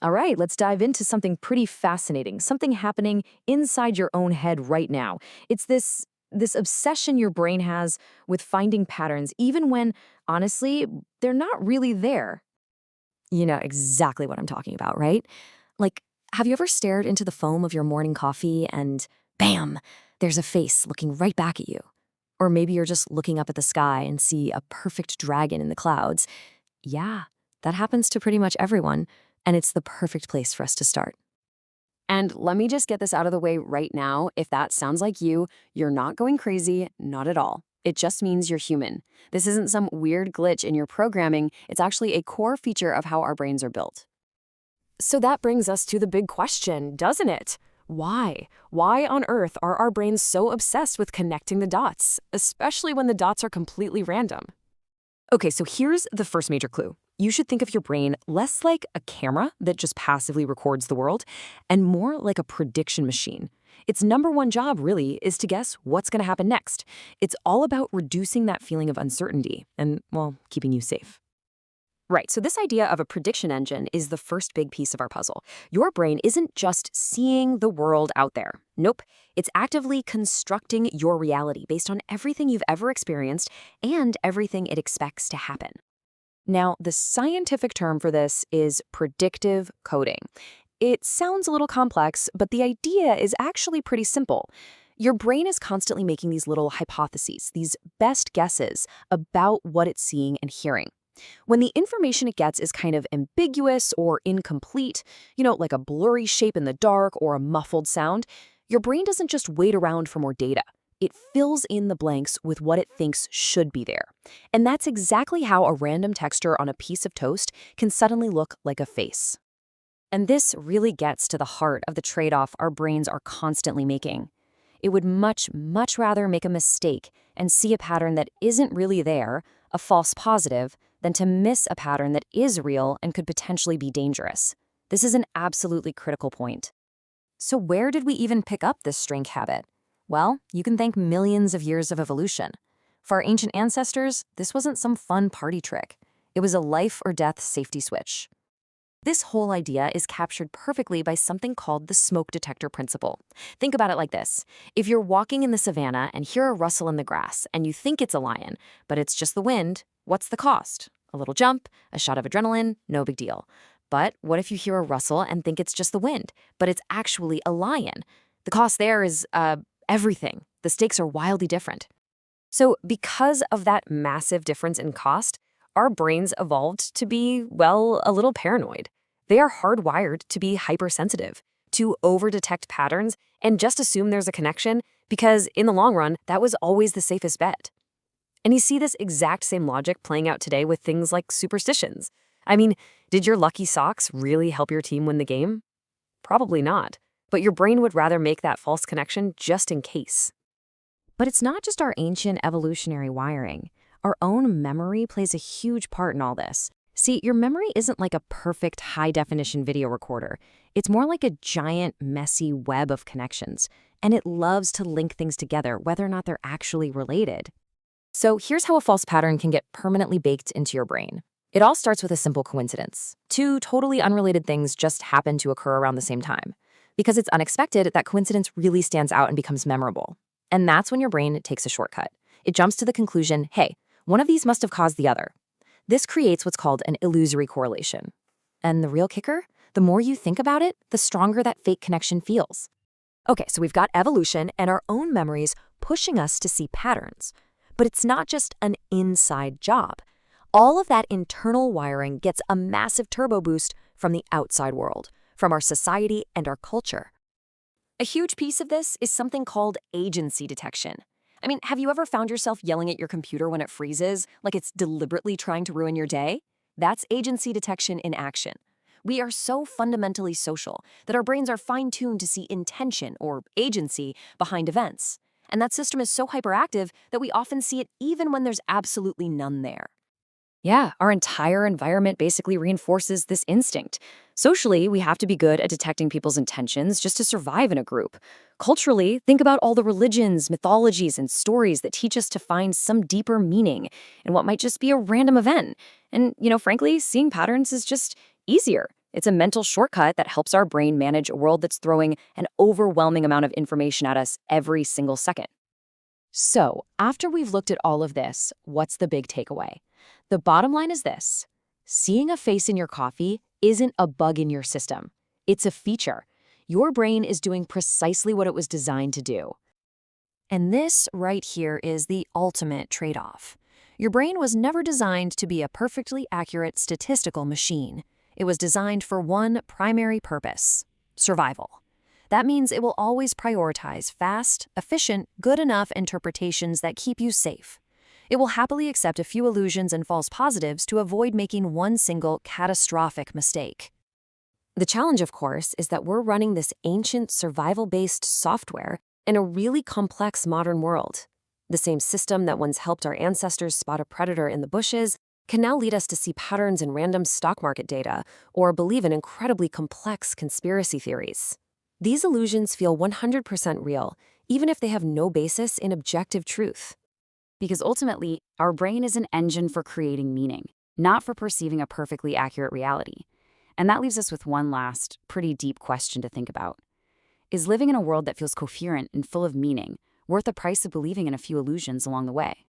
All right, let's dive into something pretty fascinating, something happening inside your own head right now. It's this obsession your brain has with finding patterns even when honestly, they're not really there. You know exactly what I'm talking about, right? Like, have you ever stared into the foam of your morning coffee and bam, there's a face looking right back at you? Or maybe you're just looking up at the sky and see a perfect dragon in the clouds. Yeah, that happens to pretty much everyone, and it's the perfect place for us to start. And let me just get this out of the way right now. If that sounds like you're not going crazy, not at all. It just means you're human. This isn't some weird glitch in your programming. It's actually a core feature of how our brains are built. So that brings us to the big question, doesn't it? Why? Why on earth are our brains so obsessed with connecting the dots, especially when the dots are completely random? Okay, so here's the first major clue. You should think of your brain less like a camera that just passively records the world and more like a prediction machine. Its number one job, really, is to guess what's going to happen next. It's all about reducing that feeling of uncertainty and, well, keeping you safe. Right, so this idea of a prediction engine is the first big piece of our puzzle. Your brain isn't just seeing the world out there. Nope, it's actively constructing your reality based on everything you've ever experienced and everything it expects to happen. Now, the scientific term for this is predictive coding. It sounds a little complex, but the idea is actually pretty simple. Your brain is constantly making these little hypotheses, these best guesses about what it's seeing and hearing. When the information it gets is kind of ambiguous or incomplete, like a blurry shape in the dark or a muffled sound, your brain doesn't just wait around for more data. It fills in the blanks with what it thinks should be there. And that's exactly how a random texture on a piece of toast can suddenly look like a face. And this really gets to the heart of the trade-off our brains are constantly making. It would much, much rather make a mistake and see a pattern that isn't really there, a false positive, than to miss a pattern that is real and could potentially be dangerous. This is an absolutely critical point. So where did we even pick up this strange habit? Well, you can thank millions of years of evolution. For our ancient ancestors, this wasn't some fun party trick. It was a life or death safety switch. This whole idea is captured perfectly by something called the smoke detector principle. Think about it like this. If you're walking in the savannah and hear a rustle in the grass and you think it's a lion, but it's just the wind, what's the cost? A little jump, a shot of adrenaline, no big deal. But what if you hear a rustle and think it's just the wind, but it's actually a lion? The cost there is, everything. The stakes are wildly different. So because of that massive difference in cost, our brains evolved to be, well, a little paranoid. They are hardwired to be hypersensitive, to overdetect patterns and just assume there's a connection because in the long run, that was always the safest bet. And you see this exact same logic playing out today with things like superstitions. I mean, did your lucky socks really help your team win the game? Probably not. But your brain would rather make that false connection just in case. But it's not just our ancient evolutionary wiring. Our own memory plays a huge part in all this. See, your memory isn't like a perfect high-definition video recorder. It's more like a giant, messy web of connections. And it loves to link things together, whether or not they're actually related. So here's how a false pattern can get permanently baked into your brain. It all starts with a simple coincidence. Two totally unrelated things just happen to occur around the same time. Because it's unexpected, that coincidence really stands out and becomes memorable. And that's when your brain takes a shortcut. It jumps to the conclusion, hey, one of these must have caused the other. This creates what's called an illusory correlation. And the real kicker? The more you think about it, the stronger that fake connection feels. Okay, so we've got evolution and our own memories pushing us to see patterns. But it's not just an inside job. All of that internal wiring gets a massive turbo boost from the outside world, from our society and our culture. A huge piece of this is something called agency detection. I mean, have you ever found yourself yelling at your computer when it freezes, like it's deliberately trying to ruin your day? That's agency detection in action. We are so fundamentally social that our brains are fine-tuned to see intention or agency behind events. And that system is so hyperactive that we often see it even when there's absolutely none there. Yeah, our entire environment basically reinforces this instinct. Socially, we have to be good at detecting people's intentions just to survive in a group. Culturally, think about all the religions, mythologies, and stories that teach us to find some deeper meaning in what might just be a random event. And, frankly, seeing patterns is just easier. It's a mental shortcut that helps our brain manage a world that's throwing an overwhelming amount of information at us every single second. So, after we've looked at all of this, what's the big takeaway? The bottom line is this: seeing a face in your coffee isn't a bug in your system, it's a feature. Your brain is doing precisely what it was designed to do. And this right here is the ultimate trade-off. Your brain was never designed to be a perfectly accurate statistical machine. It was designed for one primary purpose: survival. That means it will always prioritize fast, efficient, good enough interpretations that keep you safe. It will happily accept a few illusions and false positives to avoid making one single catastrophic mistake. The challenge, of course, is that we're running this ancient survival-based software in a really complex modern world. The same system that once helped our ancestors spot a predator in the bushes can now lead us to see patterns in random stock market data or believe in incredibly complex conspiracy theories. These illusions feel 100% real, even if they have no basis in objective truth. Because ultimately, our brain is an engine for creating meaning, not for perceiving a perfectly accurate reality. And that leaves us with one last, pretty deep question to think about. Is living in a world that feels coherent and full of meaning worth the price of believing in a few illusions along the way?